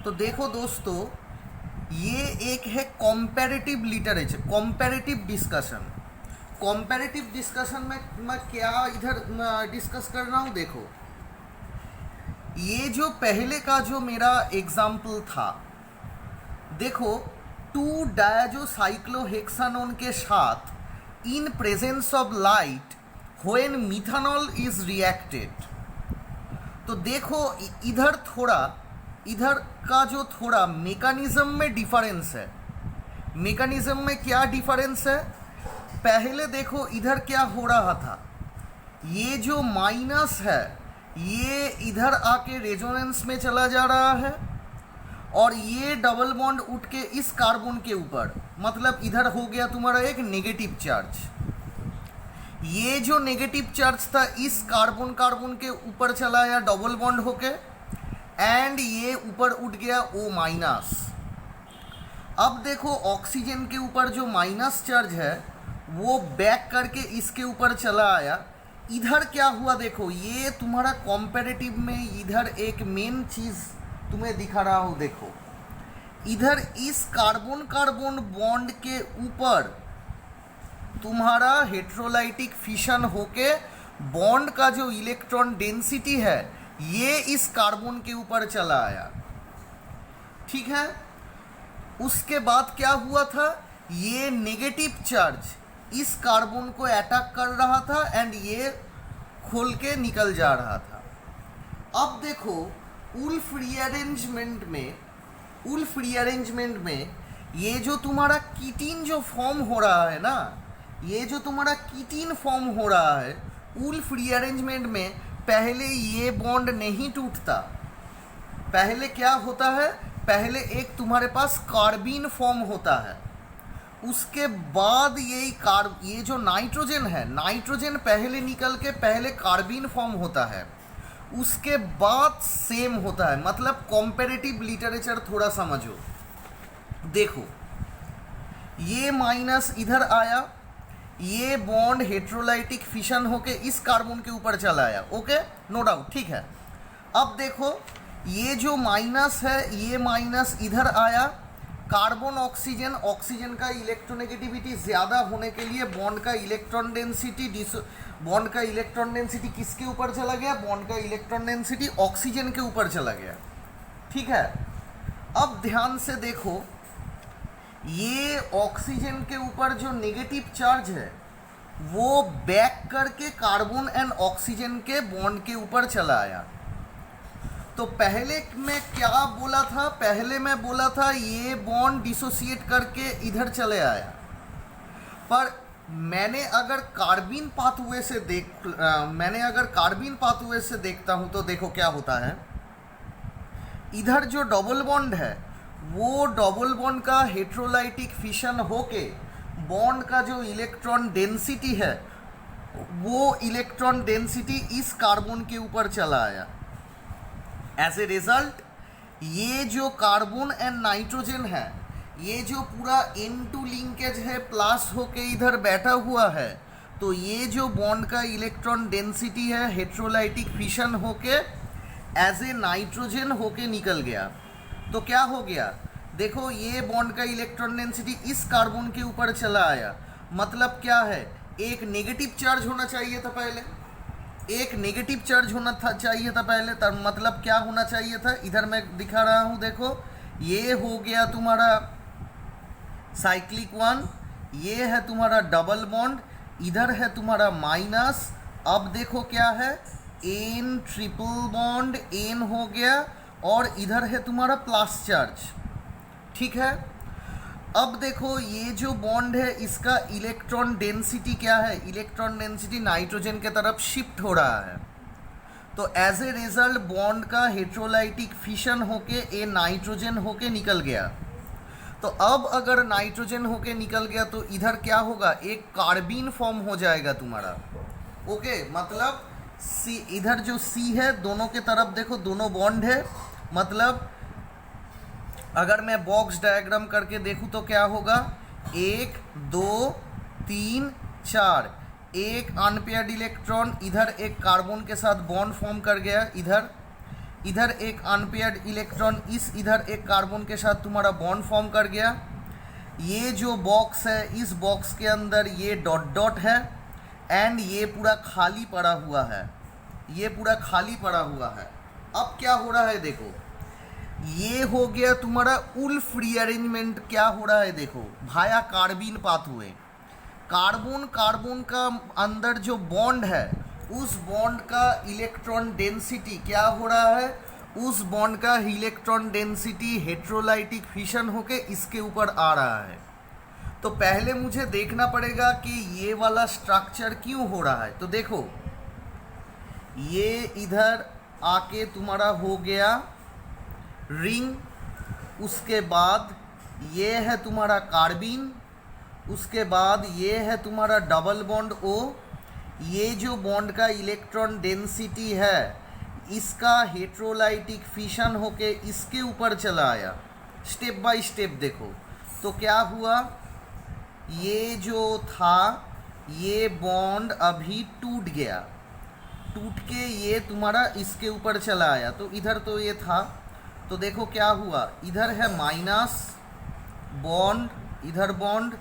तो देखो दोस्तों, ये एक है comparative literature, comparative discussion. Comparative discussion में मैं क्या इधर डिस्कस कर रहा हूँ, देखो ये जो पहले का जो मेरा एग्जाम्पल था, देखो 2 डायजोसाइक्लोहेक्सानोन के साथ in presence of light when methanol is reacted. तो देखो इधर का जो थोड़ा मेकानिज्म में डिफरेंस है। मेकानिज्म में क्या डिफरेंस है, पहले देखो इधर क्या हो रहा था, ये जो माइनस है ये इधर आके रेजोनेंस में चला जा रहा है और ये डबल बॉन्ड उठ के इस कार्बन के ऊपर, मतलब इधर हो गया तुम्हारा एक नेगेटिव चार्ज। ये जो नेगेटिव चार्ज था इस कार्बन के ऊपर चला आया डबल बॉन्ड होके, एंड ये ऊपर उठ गया O माइनस। अब देखो ऑक्सीजन के ऊपर जो माइनस चार्ज है वो बैक करके इसके ऊपर चला आया। इधर क्या हुआ, देखो ये तुम्हारा कॉम्पेरेटिव में इधर एक मेन चीज़ तुम्हें दिखा रहा हूँ। देखो इधर इस कार्बन बॉन्ड के ऊपर तुम्हारा हेट्रोलाइटिक फिशन होके बॉन्ड का जो इलेक्ट्रॉन डेंसिटी है ये इस कार्बन के ऊपर चला आया, ठीक है। उसके बाद क्या हुआ था, ये नेगेटिव चार्ज इस कार्बन को अटैक कर रहा था एंड ये खोल के निकल जा रहा था। अब देखो उल्फ रीअरेंजमेंट में ये जो तुम्हारा कीटीन जो फॉर्म हो रहा है ना, ये जो तुम्हारा कीटीन फॉर्म हो रहा है उल्फ रीअरेंजमेंट में, पहले ये बॉन्ड नहीं टूटता। पहले क्या होता है, पहले एक तुम्हारे पास कार्बीन फॉर्म होता है, उसके बाद ये जो नाइट्रोजन है, नाइट्रोजन पहले निकल के पहले कार्बीन फॉर्म होता है, उसके बाद सेम होता है। मतलब कॉम्पेरेटिव लिटरेचर थोड़ा समझो। देखो ये माइनस इधर आया, ये बॉन्ड हेट्रोलाइटिक फिशन होके इस कार्बन के ऊपर चला आया, ओके, नो डाउट, ठीक है। अब देखो ये जो माइनस है ये माइनस इधर आया, कार्बन ऑक्सीजन का इलेक्ट्रोनेगेटिविटी ज़्यादा होने के लिए बॉन्ड का इलेक्ट्रॉन डेंसिटी किसके ऊपर चला गया, बॉन्ड का इलेक्ट्रॉन डेंसिटी ऑक्सीजन के ऊपर चला गया, ठीक है। अब ध्यान से देखो ये ऑक्सीजन के ऊपर जो नेगेटिव चार्ज है वो बैक करके कार्बन एंड ऑक्सीजन के बॉन्ड के ऊपर चला आया। तो पहले मैं क्या बोला था, पहले मैं बोला था ये बॉन्ड डिसोसिएट करके इधर चले आया, पर मैंने अगर कार्बीन पाथवे से देखता हूँ तो देखो क्या होता है, इधर जो डबल बॉन्ड है वो डबल बॉन्ड का हेट्रोलाइटिक फिशन होके बॉन्ड का जो इलेक्ट्रॉन डेंसिटी है वो इलेक्ट्रॉन डेंसिटी इस कार्बन के ऊपर चला आया। एज ए रिजल्ट ये जो कार्बन एंड नाइट्रोजन है, ये जो पूरा N2 लिंकेज है प्लस होके इधर बैठा हुआ है, तो ये जो बॉन्ड का इलेक्ट्रॉन डेंसिटी है हेट्रोलाइटिक फिशन होके एज ए नाइट्रोजन होके निकल गया। तो क्या हो गया, देखो ये बॉन्ड का इलेक्ट्रॉन डेंसिटी इस कार्बन के ऊपर चला आया। मतलब क्या है, एक नेगेटिव चार्ज होना चाहिए था पहले, तब मतलब क्या होना चाहिए था, इधर मैं दिखा रहा हूँ, देखो ये हो गया तुम्हारा साइक्लिक 1, ये है तुम्हारा डबल बॉन्ड, इधर है तुम्हारा माइनस। अब देखो क्या है, N ट्रिपल बॉन्ड N हो गया और इधर है तुम्हारा प्लस चार्ज, ठीक है। अब देखो ये जो बॉन्ड है इसका इलेक्ट्रॉन डेंसिटी क्या है, इलेक्ट्रॉन डेंसिटी नाइट्रोजन के तरफ शिफ्ट हो रहा है। तो एज ए रिजल्ट बॉन्ड का हेट्रोलाइटिक फिशन होके ए नाइट्रोजन होके निकल गया। तो अब अगर नाइट्रोजन होके निकल गया तो इधर क्या होगा, एक कार्बीन फॉर्म हो जाएगा तुम्हारा, ओके। मतलब सी, इधर जो C है दोनों के तरफ देखो दोनों बॉन्ड है। मतलब अगर मैं बॉक्स डायग्राम करके देखूँ तो क्या होगा, 1 2 3 4, एक अनपेयर्ड इलेक्ट्रॉन इधर एक कार्बन के साथ बॉन्ड फॉर्म कर गया इधर, इधर एक अनपेयर्ड इलेक्ट्रॉन इस इधर एक कार्बन के साथ तुम्हारा बॉन्ड फॉर्म कर गया। ये जो बॉक्स है, इस बॉक्स के अंदर ये डॉट डॉट है एंड ये पूरा खाली पड़ा हुआ है, ये पूरा खाली पड़ा हुआ है। अब क्या हो रहा है देखो, ये हो गया तुम्हारा उल्फ रीअरेंजमेंट। क्या हो रहा है देखो, भाया कार्बीन पाथवे, कार्बन कार्बन का अंदर जो बॉन्ड है उस बॉन्ड का इलेक्ट्रॉन डेंसिटी क्या हो रहा है, उस बॉन्ड का इलेक्ट्रॉन डेंसिटी हेट्रोलाइटिक फिशन होके इसके ऊपर आ रहा है। तो पहले मुझे देखना पड़ेगा कि ये वाला स्ट्रक्चर क्यों हो रहा है। तो देखो ये इधर आके तुम्हारा हो गया रिंग, उसके बाद ये है तुम्हारा कार्बीन, उसके बाद ये है तुम्हारा डबल बॉन्ड O। ये जो बॉन्ड का इलेक्ट्रॉन डेंसिटी है इसका हेट्रोलाइटिक फिशन होके इसके ऊपर चला आया। स्टेप बाय स्टेप देखो तो क्या हुआ, ये जो था ये बॉन्ड अभी टूट गया, टूट के ये तुम्हारा इसके ऊपर चला आया। तो इधर तो ये था, तो देखो क्या हुआ, इधर है माइनस बॉन्ड, इधर बॉन्ड,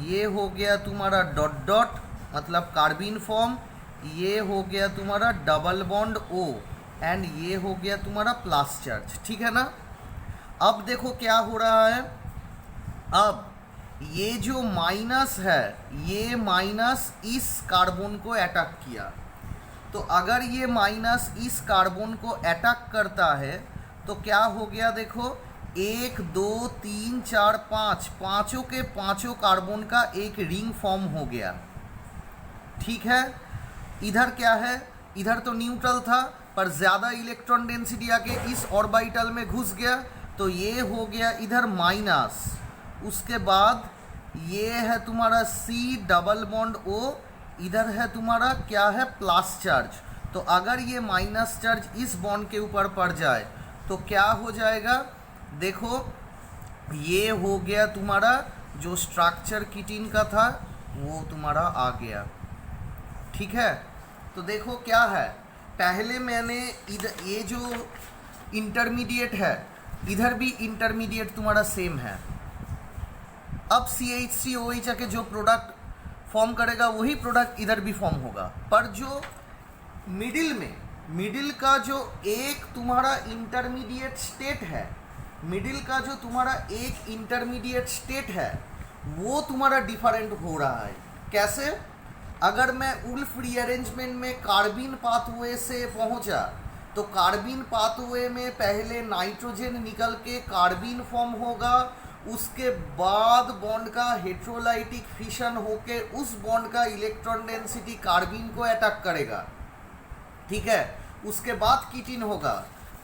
ये हो गया तुम्हारा डॉट डॉट मतलब कार्बीन फॉर्म, ये हो गया तुम्हारा डबल बॉन्ड O एंड ये हो गया तुम्हारा प्लस चार्ज। ठीक है ना। अब देखो क्या हो रहा है, अब ये जो माइनस है ये माइनस इस कार्बन को अटैक किया। तो अगर ये माइनस इस कार्बन को अटैक करता है तो क्या हो गया देखो, 1 2 3 4 5 पाँचों के पाँचों कार्बन का एक रिंग फॉर्म हो गया। ठीक है। इधर क्या है, इधर तो न्यूट्रल था पर ज़्यादा इलेक्ट्रॉन डेंसिटी आके इस ऑर्बिटल में घुस गया, तो ये हो गया इधर माइनस, उसके बाद ये है तुम्हारा C डबल बॉन्ड O, इधर है तुम्हारा क्या है प्लस चार्ज। तो अगर ये माइनस चार्ज इस बॉन्ड के ऊपर पड़ जाए तो क्या हो जाएगा देखो, ये हो गया तुम्हारा जो स्ट्रक्चर कीटीन का था वो तुम्हारा आ गया। ठीक है। तो देखो क्या है, पहले मैंने इधर ये जो इंटरमीडिएट है इधर भी इंटरमीडिएट तुम्हारा सेम है। अब CH3OH आके जो प्रोडक्ट फॉर्म करेगा वही प्रोडक्ट इधर भी फॉर्म होगा, पर जो मिडिल में, मिडिल का जो एक तुम्हारा इंटरमीडिएट स्टेट है, मिडिल का जो तुम्हारा एक इंटरमीडिएट स्टेट है वो तुम्हारा डिफरेंट हो रहा है। कैसे, अगर मैं उल्फ रीअरेंजमेंट में कार्बीन पाथवे से पहुंचा तो कार्बीन पाथवे में पहले नाइट्रोजन निकल के कार्बीन फॉर्म होगा, उसके बाद बॉन्ड का हेट्रोलाइटिक फिशन होके उस बॉन्ड का इलेक्ट्रॉन डेंसिटी कार्बीन को अटैक करेगा। ठीक है। उसके बाद कीटीन होगा।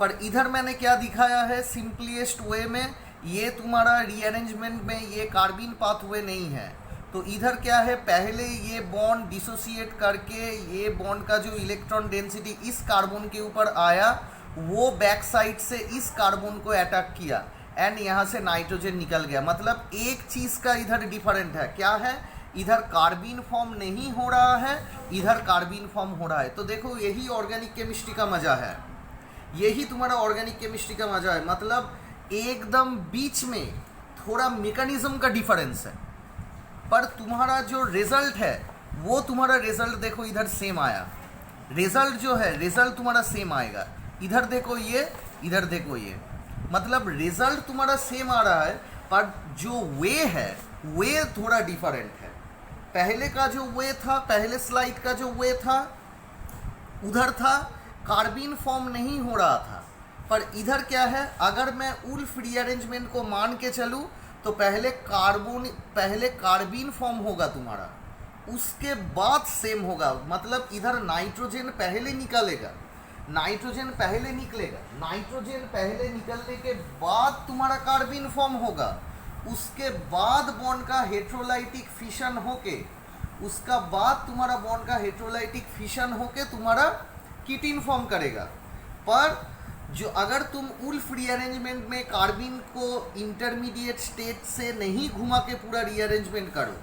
पर इधर मैंने क्या दिखाया है सिंपलीस्ट वे में, ये तुम्हारा रीअरेंजमेंट में ये कार्बीन पाथवे नहीं है। तो इधर क्या है, पहले ये बॉन्ड डिसोसिएट करके ये बॉन्ड का जो इलेक्ट्रॉन डेंसिटी इस कार्बन के ऊपर आया वो बैक साइड से इस कार्बन को अटैक किया एंड यहाँ से नाइट्रोजन निकल गया। मतलब एक चीज़ का इधर डिफरेंट है, क्या है, इधर कार्बीन फॉर्म नहीं हो रहा है, इधर कार्बीन फॉर्म हो रहा है। तो देखो यही ऑर्गेनिक केमिस्ट्री का मजा है, यही तुम्हारा ऑर्गेनिक केमिस्ट्री का मजा है। मतलब एकदम बीच में थोड़ा मैकेनिज्म का डिफरेंस है, पर तुम्हारा जो रिजल्ट है वो तुम्हारा रिजल्ट देखो इधर सेम आया। रिजल्ट जो है रिजल्ट तुम्हारा सेम आएगा। इधर देखो ये, इधर देखो ये, मतलब रिजल्ट तुम्हारा सेम आ रहा है पर जो वे है वे थोड़ा डिफरेंट है। पहले का जो वे था, पहले स्लाइड का जो वे था उधर था कार्बीन फॉर्म नहीं हो रहा था, पर इधर क्या है, अगर मैं उल्फ रीअरेंजमेंट को मान के चलूँ तो पहले कार्बीन फॉर्म होगा तुम्हारा, उसके बाद सेम होगा। मतलब इधर नाइट्रोजन पहले निकलेगा, नाइट्रोजन पहले निकलेगा, नाइट्रोजन पहले निकलने के बाद तुम्हारा कार्बीन फॉर्म होगा, उसके बाद बॉन्ड का हेट्रोलाइटिक फिशन होके, उसका बाद तुम्हारा बॉन्ड का हेट्रोलाइटिक फिशन होके तुम्हारा कीटीन फॉर्म करेगा। पर जो अगर तुम उल्फ रीअरेंजमेंट में कार्बीन को इंटरमीडिएट स्टेट से नहीं घुमा के पूरा रीअरेंजमेंट करो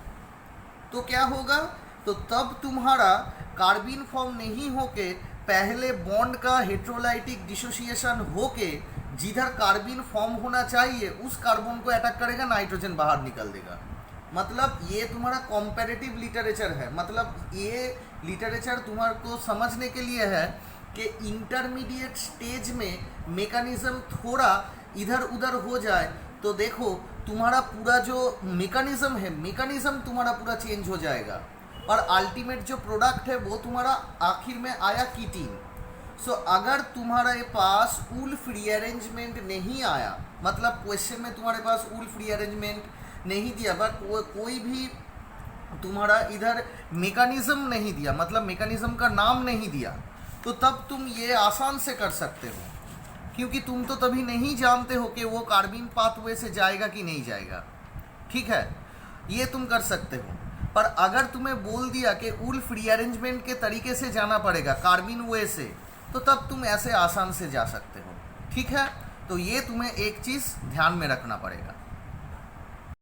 तो क्या होगा, तो तब तुम्हारा कार्बीन फॉर्म नहीं होके पहले बॉन्ड का हेट्रोलाइटिक डिसोसिएशन होके जिधर कार्बिन फॉर्म होना चाहिए उस कार्बन को अटैक करेगा, नाइट्रोजन बाहर निकल देगा। मतलब ये तुम्हारा कॉम्पेरेटिव लिटरेचर है। मतलब ये लिटरेचर तुम्हारे को समझने के लिए है कि इंटरमीडिएट स्टेज में मेकानिज्म थोड़ा इधर उधर हो जाए तो देखो तुम्हारा पूरा जो मेकानिज्म है, मेकानिज्म तुम्हारा पूरा चेंज हो जाएगा और अल्टीमेट जो प्रोडक्ट है वो तुम्हारा आखिर में आया कीटीन। सो अगर तुम्हारे पास वुल्फ रीअरेंजमेंट नहीं आया, मतलब क्वेश्चन में तुम्हारे पास वुल्फ रीअरेंजमेंट नहीं दिया, बट कोई भी तुम्हारा इधर मेकानिज्म नहीं दिया, मतलब मेकानिज्म का नाम नहीं दिया, तो तब तुम ये आसान से कर सकते हो, क्योंकि तुम तो तभी नहीं जानते हो कि वो कार्बिन पाथवे से जाएगा कि नहीं जाएगा। ठीक है, ये तुम कर सकते हो। पर अगर तुम्हें बोल दिया कि वुल्फ रीअरेंजमेंट के तरीके से जाना पड़ेगा कार्बिन वे से, तो तब तुम ऐसे आसान से जा सकते हो। ठीक है, तो ये तुम्हें एक चीज़ ध्यान में रखना पड़ेगा।